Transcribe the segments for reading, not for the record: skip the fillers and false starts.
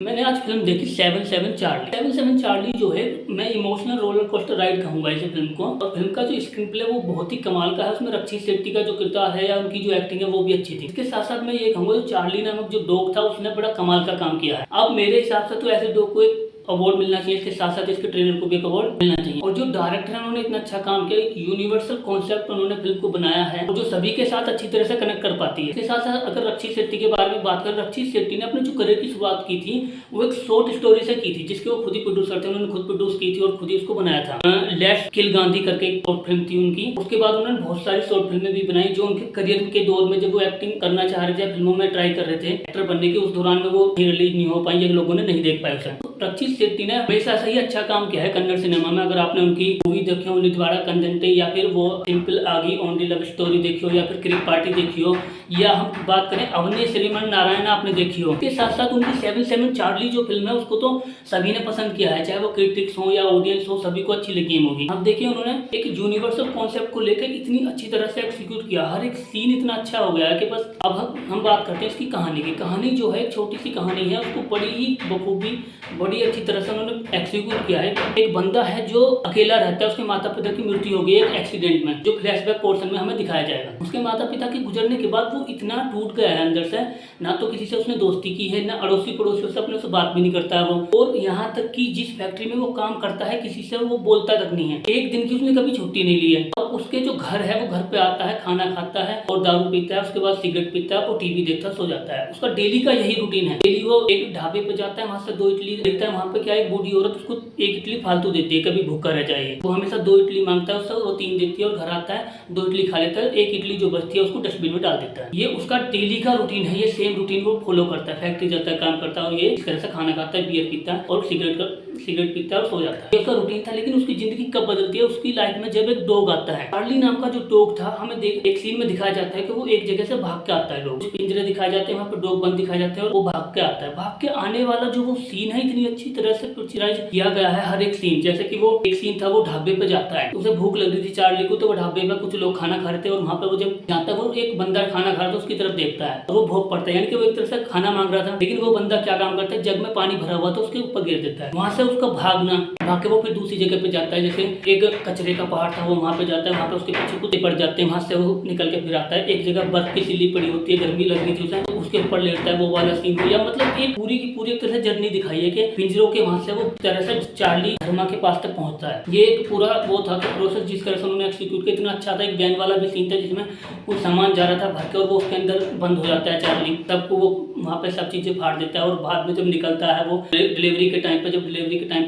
मैंने आज फ़िल्म देखी seven seven Charlie. Seven seven Charlie जो है, मैं इमोशनल रोलर कोस्टर राइड कहूँगा इस फ़िल्म को। और फ़िल्म का जो स्क्रीन प्ले वो बहुत ही कमाल का है। उसमें रक्षी शेट्टी का जो किरदार है या उनकी जो एक्टिंग है वो भी अच्छी थी। इसके साथ-साथ मैं ये कहूँगा, जो चार्ली नामक जो डॉग था उसने बड़ा कमाल का काम किया है। अब मेरे हिसाब से तो ऐसे डॉग को एक अवार्ड मिलना चाहिए, इसके साथ-साथ इसके ट्रेनर को भी एक अवार्ड मिलना चाहिए। और जो डायरेक्टर है उन्होंने इतना अच्छा काम किया, एक यूनिवर्सल कॉन्सेप्ट उन्होंने फ़िल्म को बनाया है और जो सभी के साथ अच्छी तरह से कनेक्ट कर पाती है। इसके साथ-साथ अगर रक्षी शेट्टी के बारे में बात करें, रक्षी शेट्टी ने अपने जो करियर की शुरुआत की थी वो एक शॉर्ट स्टोरी से की थी, जिसके वो खुद ही प्रोड्यूसर थे। उन्होंने खुद प्रोड्यूस की थी और खुद ही उसको बनाया था। लेट्स किल गांधी करके एक शॉर्ट फिल्म थी उनकी। उसके बाद उन्होंने बहुत सारी शॉर्ट फिल्में भी बनाई जो उनके करियर के दौर में, जब वो एक्टिंग करना चाह रहे थे, फिल्मों में ट्राई कर रहे थे एक्टर बनने के, उस दौरान में वो रिलीज नहीं हो पाई या लोगों ने नहीं देख पाए उसे। रक्षी शेट्टी ने हमेशा से ही अच्छा काम किया है कन्नड़ सिनेमा में। अगर आपने उनकी मूवी देखी हो निजवाड़ा कंदंते, या फिर वो सिंपल आगी ओनली लव स्टोरी देखी हो, या फिर क्रिक पार्टी देखी हो, या हम बात करें अवनी श्रीमान नारायण आपने देखी हो। इसके साथ साथ उनकी सेवन सेवन चार्ली जो फिल्म है उसको तो सभी ने पसंद किया है, चाहे वो क्रिटिक्स हो या ऑडियंस हो, सभी को अच्छी लगी है मूवी। अब देखिए उन्होंने एक यूनिवर्सल कॉन्सेप्ट को लेकर इतनी अच्छी तरह से एक्सिक्यूट किया, हर एक सीन इतना अच्छा हो गया है कि बस अब हम बात करते हैं इसकी कहानी की। कहानी जो है छोटी सी कहानी है, उसको बड़ी ही बखूबी बड़ी अच्छी तरह से उन्होंने एक्सिक्यूट किया है। एक बंदा है जो अकेला रहता है, उसके माता पिता की मृत्यु हो गई एक एक्सीडेंट में, जो फ्लैशबैक पोर्शन में हमें दिखाया जाएगा। उसके माता पिता के गुजरने के बाद वो इतना टूट गया है अंदर से, ना तो किसी से उसने दोस्ती की है, ना अड़ोसी पड़ोसियों से अपने से बात भी नहीं करता है वो, और यहाँ तक कि जिस फैक्ट्री में वो काम करता है किसी से वो बोलता तक नहीं है। एक दिन की उसने कभी छुट्टी नहीं ली है। और उसके जो घर है वो घर पे आता है, खाना खाता है और दारू पीता है, उसके बाद सिगरेट पीता है और टीवी देखता है, सो जाता है। उसका डेली का यही रूटीन है। डेली वो एक ढाबे पे जाता है, वहां से 2 इडली देखता है। वहां पे क्या एक बूढ़ी औरत उसको 1 इडली फालतू देती है, कभी भूखा रह जाए। वो हमेशा 2 इडली मांगता है उससे, वो 3 देती है और घर आता है 2 इडली खा लेता है, 1 इडली जो बचती है उसको डस्टबिन में डाल देता है। ये उसका डेली का रूटीन है, ये सेम रूटीन वो फॉलो करता है। फैक्ट्री जाता है, काम करता है और ये इस तरह से खाना खाता है, बियर पीता है और सिगरेट पीता है और सो जाता है। ये उसका रूटीन था। लेकिन उसकी जिंदगी कब बदलती है, उसकी लाइफ में जब एक डॉग आता है। चार्ली नाम का जो डॉग था, हमें एक सीन में दिखाया जाता है कि वो एक जगह से भाग के आता है। लोग पिंजरे दिखाए जाते हैं, वहाँ पे डॉग बंद दिखाए जाते हैं और वो भाग के आता है। भाग के आने वाला जो वो सीन है, इतनी अच्छी तरह से पिक्चराइज किया गया है हर एक सीन। जैसे कि वो एक सीन था, वो ढाबे पे जाता है, उसे भूख लग रही थी चार्ली को, तो वो ढाबे में कुछ लोग खाना खा रहे थे और वहाँ पे वो जब जाता है, वो एक बंदा खाना खा रहा था उसकी तरफ देखता है और वो भोग पड़ता है, यानी कि वो एक तरह से खाना मांग रहा था। लेकिन वो बंदा क्या काम करता है, जग में पानी भरा हुआ था उसके ऊपर गिर देता है। वहां से उसका भाग के वो फिर दूसरी जगह पे जाता है। जैसे एक कचरे का पहाड़ था, वो वहां पे जाता है, वहां पे उसके पीछे कुत्ते पड़ जाते हैं, वहां से वो निकल के फिर आता है। एक जगह बर्फ की सिल्ली पड़ी होती है, गर्मी लग रही थी उसे, तो उसके ऊपर लेटता है, वो वाला सीन। या मतलब एक पूरी की पूरी एक तरह से जर्नी दिखाई है कि पिंजरों के वहां से वो तरह से चार्ली धर्मा के पास तक पहुंचता है। ये एक पूरा वो था कि प्रोसेस जिस तरह से उन्होंने एक्सिक्यूट किया, इतना अच्छा था। एक वैन वाला भी सीन था जिसमें कुछ सामान जा रहा था भर के और वो उसके अंदर बंद हो जाता है चार्ली, तब को वो वहाँ पे सब चीजें फाड़ देता है और बाद में जब निकलता है वो डिलीवरी के टाइम पे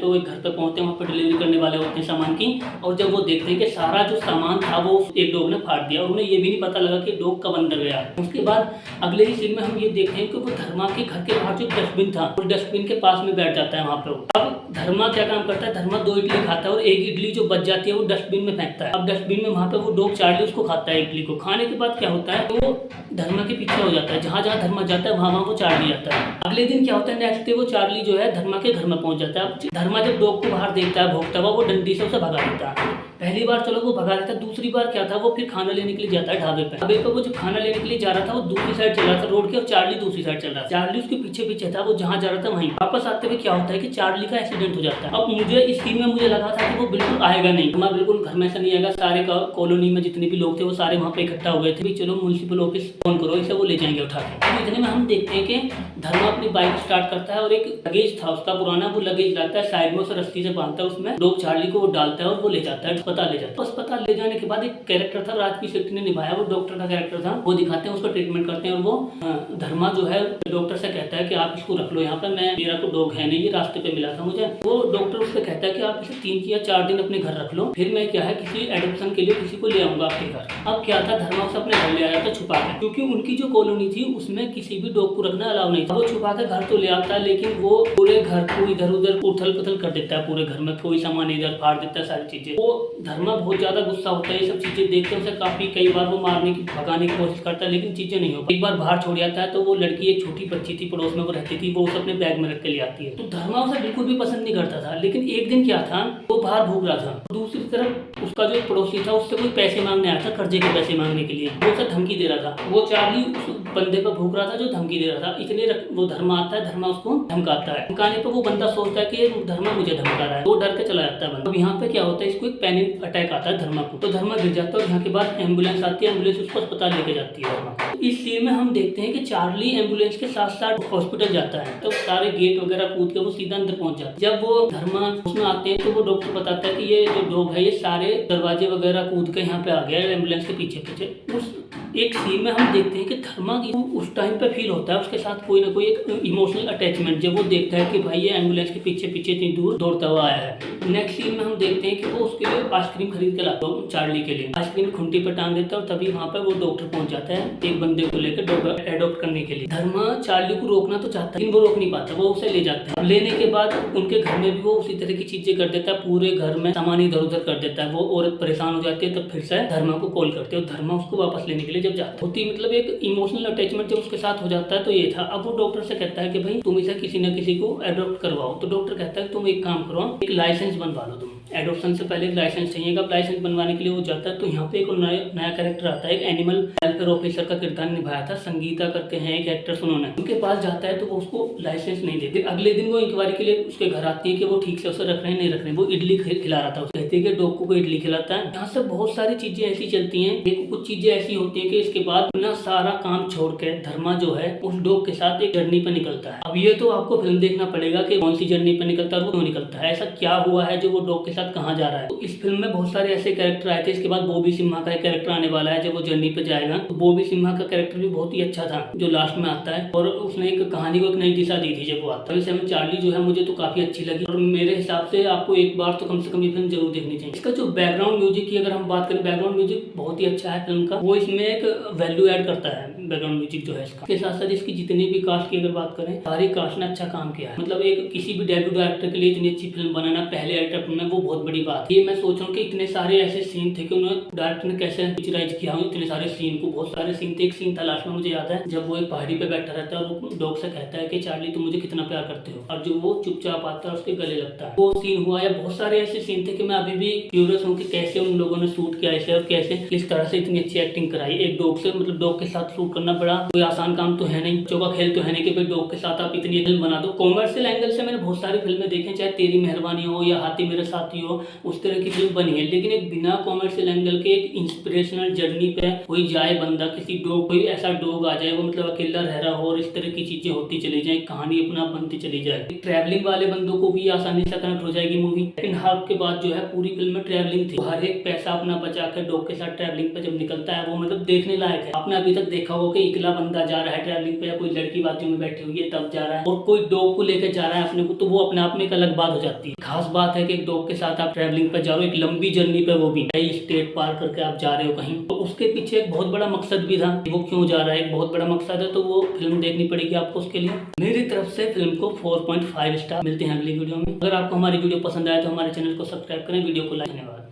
वो एक घर पे पहुंचते हैं, वहाँ पे डिलीवरी करने वाले होते हैं सामान की, और जब वो देखते हैं कि सारा जो सामान था वो एक डॉग ने फाड़ दिया और उन्हें ये भी नहीं पता लगा कि डॉग कब अंदर गया। उसके बाद अगले ही सीन में हम ये देखते हैं कि वो धर्मा के घर के बाहर जो डस्टबिन था, उस डस्टबिन के पास में बैठ जाता है वहाँ पे। अब धर्मा क्या काम करता है, धर्मा 2 इडली खाता है और 1 इडली जो बच जाती है वो डस्टबिन में फेंकता है। अब डस्टबिन में वहाँ पे वो डॉग चार्ली उसको खाता है इडली को। खाने के बाद क्या होता है, वो धर्मा के पीछे हो जाता है, जहाँ जहाँ धर्मा जाता है वहाँ वो चार्ली आता है। अगले दिन क्या होता है, नेक्स्ट डे वो चार्ली जो है धर्मा के घर में पहुंच जाता है। अब धर्मा जब डॉग को बाहर देखता है भौंकता हुआ, वो डंडी से उसे भगा देता है। पहली बार चलो वो भगा देता है, दूसरी बार क्या था, वो फिर खाना लेने के लिए जाता है ढाबे पे। वो जब खाना लेने के लिए जा रहा था, वो दूसरी साइड चल रहा था रोड के और चार्ली दूसरी साइड चल रहा था। चार्ली उसके पीछे पीछे था, वो जहाँ जा रहा था वहीं। वापस आते हुए क्या होता है कि चार्ली का एक्सीडेंट हो जाता है। अब मुझे इस सीन में मुझे लगा था कि वो बिल्कुल आएगा नहीं, मैं बिल्कुल घर में से नहीं आएगा। सारे कॉलोनी में जितने भी लोग थे वो सारे वहाँ पे इकट्ठा हो गए थे, चलो म्युनिसिपल ऑफिस फोन करो, इसे वो ले जाएंगे उठा के। इतने में हम देखते हैं कि धर्मा अपनी बाइक स्टार्ट करता है और एक लगेज था उसका पुराना, वो लगेज लाता है, साइड में उसे रस्सी से बांधता है, उसमें डॉग चार्ली को वो डालता है और वो ले जाता है अस्पताल ले जाता है। अस्पताल ले जाने के बाद एक कैरेक्टर था राजपी शेट्टी ने निभाया, वो डॉक्टर का कैरेक्टर था, वो दिखाते हैं, उसका ट्रीटमेंट करते हैं और वो धर्मा जो है डॉक्टर से कहता है कि आप इसको रख लो यहाँ पे, मेरा तो डॉग है नहीं, ये रास्ते पे मिला था मुझे। वो डॉक्टर उससे कहता है कि आप इसे 3 या 4 दिन अपने घर रख लो, फिर मैं क्या है किसी एडॉप्शन के लिए किसी को ले आऊंगा आपके घर। अब क्या था, धर्मा उसे अपने घर ले आया था छुपा के, क्योंकि उनकी जो कॉलोनी थी उसमें किसी भी डॉग को रखना अलाउ नहीं था। वो छुपा के घर तो ले आता है, लेकिन वो पूरे घर को इधर उधर उथल पुथल कर देता है, पूरे घर में कोई सामान इधर फाड़ देता है, सारी चीजें। वो धर्मा बहुत ज़्यादा गुस्सा होता है, ये सब चीज़ें देख के उसे काफ़ी कई बार वो मारने की भगाने की कोशिश करता है, लेकिन चीज़ें नहीं हो पाती। एक बार बाहर छोड़ जाता है तो वो लड़की, एक छोटी बच्ची थी पड़ोस में वो रहती थी, वो उसे अपने बैग में रख के ले आती है। तो धर्मा उसे बिल्कुल भी पसंद नहीं करता था, लेकिन एक दिन क्या था, वो बाहर भूख रहा था, दूसरी तरफ उसका जो एक पड़ोसी था उससे कोई पैसे मांगने आया था, कर्जे के पैसे मांगने के लिए। वो उसे धमकी दे रहा था। वो चार्ली उस बंदे पर भूख रहा था जो धमकी दे रहा था। इतने वो धर्मा आता है, धर्मा उसको धमकाता है। धमकाने पर वो बंदा सोचता है कि ये धर्मा मुझे धमका रहा है, वो डर के चला जाता है बंदा। अब यहाँ पे क्या होता है, इसको एक पैनिक अटैक आता है धर्मा को, तो धर्मा गिर जाता है और यहाँ के बाद एम्बुलेंस आती है, एम्बुलेंस उसको अस्पताल लेके जाती है धर्मा। तो इस सीन में हम देखते हैं कि चार्ली एम्बुलेंस के साथ साथ हॉस्पिटल जाता है, तो सारे गेट वगैरह कूद के वो सीधा अंदर पहुंच जाता है। जब वो धर्मा उसमें आते हैं तो वो डॉक्टर बताता है कि ये जो डॉग है ये सारे दरवाजे वगैरह कूद के यहाँ पे आ गया है एम्बुलेंस के पीछे पीछे। उस एक सीन में हम देखते हैं कि धर्मा की उस टाइम पे फील होता है उसके साथ कोई ना कोई एक इमोशनल अटैचमेंट, जब वो देखता है कि भाई ये एम्बुलेंस के पीछे पीछे इतनी दूर दौड़ता हुआ आया है। नेक्स्ट सीन में हम देखते हैं कि वो उसके लिए आइसक्रीम खरीद के लाता है, चार्ली के लिए आइसक्रीम खुंटी पर टांग देता है और तभी वहाँ पे वो डॉक्टर पहुंच जाता है एक बंदे को लेकर डॉग एडॉप्ट करने के लिए। धर्मा चार्ली को रोकना तो चाहता है लेकिन वो रोक नहीं पाता, वो उसे ले जाता है। लेने के बाद उनके घर में भी वो उसी तरह की चीजें कर देता है, पूरे घर में सामान इधर उधर कर देता है। वो औरत परेशान हो जाती है, तब फिर से धर्मा को कॉल करते हैं और धर्मा उसको वापस लेने के लिए जब जाता है, मतलब एक इमोशनल अटैचमेंट जब उसके साथ हो जाता है तो ये था। अब वो डॉक्टर से कहता है कि भाई तुम इसे किसी न किसी को एडॉप्ट करवाओ, तो डॉक्टर कहता है तुम एक काम करो, एक लाइसेंस बनवा लो। तुम एडॉप्शन से पहले एक लाइसेंस चाहिए। अब लाइसेंस बनवाने के लिए वो जाता है तो यहाँ पे एक नया कैरेक्टर आता है, एक एनिमल वेलफेयर ऑफिसर का किरदार निभाया था, संगीता करके हैं एक एक्ट्रेस, उन्होंने उनके पास जाता है तो वो उसको लाइसेंस नहीं देते। अगले दिन वो इंक्वायरी के लिए उसके घर आती है कि वो ठीक से उसे रख रहे हैं नहीं रख रहे। वो इडली खिला रहा था, कहते हैं कि डॉग को इडली खिलाता है। यहाँ से बहुत सारी चीजें ऐसी चलती हैं, कुछ चीजें ऐसी होती है कि इसके बाद अपना सारा काम छोड़ के धर्मा जो है उस डॉग के साथ एक जर्नी पर निकलता है। अब ये तो आपको फिल्म देखना पड़ेगा कि कौन सी जर्नी पर निकलता है और वो क्यों निकलता है, ऐसा क्या हुआ है जो वो डॉग के साथ कहाँ जा रहा है। तो इस फिल्म में बहुत सारे ऐसे कैरेक्टर आए थे। इसके बाद बॉबी सिम्हा का एक कैरेक्टर आने वाला है जब वो जर्नी पे जाएगा, तो बॉबी सिम्हा का कैरेक्टर भी बहुत ही अच्छा था जो लास्ट में आता है और उसने एक कहानी को एक नई दिशा दी थी जब वो आता है। सेवन चार्ली जो है मुझे तो काफी अच्छी लगी और मेरे हिसाब से आपको एक बार तो कम से कम ये फिल्म जरूर देखनी चाहिए। इसका जो बैकग्राउंड म्यूजिक की अगर हम बात करें, बैकग्राउंड म्यूजिक बहुत ही अच्छा है फिल्म का, वो इसमें एक वैल्यू ऐड करता है बैकग्राउंड म्यूजिक जो है इसका। इसके साथ साथ इसकी जितनी भी कास्ट की अगर बात करें, सारी कास्ट ने अच्छा काम किया है। मतलब एक किसी भी डेब्यू डायरेक्टर के लिए इतनी अच्छी फिल्म बनाना पहले डायरेक्टर में वो बहुत बड़ी बात है। ये मैं सोच रहा हूँ कि इतने सारे ऐसे सीन थे कि उन्होंने डायरेक्टर ने कैसे पिक्चराइज किया हो इतने सारे सीन को। बहुत सारे सीन थे। एक सीन था लास्ट में मुझे याद है जब वो एक पहाड़ी पे बैठा रहता है और वो डॉग से कहता है कि चार्ली तुम मुझे कितना प्यार करते हो, और जो वो चुपचाप आता है उसके गले लगता है, वो सीन हुआ। या बहुत सारे ऐसे सीन थे कि मैं अभी भी क्यूरियस हूँ कि कैसे उन लोगों ने शूट किया इसे और कैसे इस तरह से इतनी अच्छी एक्टिंग कराई एक डॉग से। मतलब डॉग के साथ शूट करना बड़ा कोई आसान काम तो है नहीं, बच्चों का खेल तो है नहीं कि भाई डॉग के साथ आप इतनी फिल्म बना दो। कॉमर्शियल एंगल से मैंने बहुत सारी फिल्में देखी, चाहे तेरी मेहरबानी हो या हाथी मेरे साथी हो, उस तरह की फिल्म बनी है, लेकिन एक बिना कॉमर्शियल एंगल के एक इंस्पिरेशनल जर्नी पे कोई जाए बंदा, किसी डॉग कोई ऐसा डॉग आ जाए वो मतलब अकेला रह रहा हो और इस तरह की चीजें होती चली जाए, कहानी अपना बनती चली जाए। ट्रैवलिंग वाले बंदों को भी आसानी से कनेक्ट हो जाएगी मूवी। लेकिन हाफ के बाद जो है पूरी फिल्म में ट्रैवलिंग थी, हर एक पैसा अपना बचा कर डॉग के साथ ट्रैवलिंग पे जब निकलता है वो मतलब देखने लायक है। आपने अभी तक देखा होगा कि इकला बंदा जा रहा है ट्रैवलिंग पे या कोई लड़की बाजू में बैठी हुई है तब जा रहा है, और कोई डॉग को लेकर जा रहा है अपने को, तो वो अपने आप में एक अलग बात हो जाती है। खास बात है कि एक डॉग के साथ आप ट्रैवलिंग पे जा रहे हो, एक लंबी जर्नी पे, वो भी कई स्टेट पार करके आप जा रहे हो कहीं, तो उसके पीछे एक बहुत बड़ा मकसद भी था। वो क्यों जा रहा है, एक बहुत बड़ा मकसद है, तो वो फिल्म देखनी पड़ेगी आपको उसके लिए। मेरी तरफ से फिल्म को 4.5 स्टार मिलते हैं अगली वीडियो में। अगर आपको हमारी वीडियो पसंद आए तो हमारे चैनल को सब्सक्राइब करें, वीडियो को लाइक। धन्यवाद।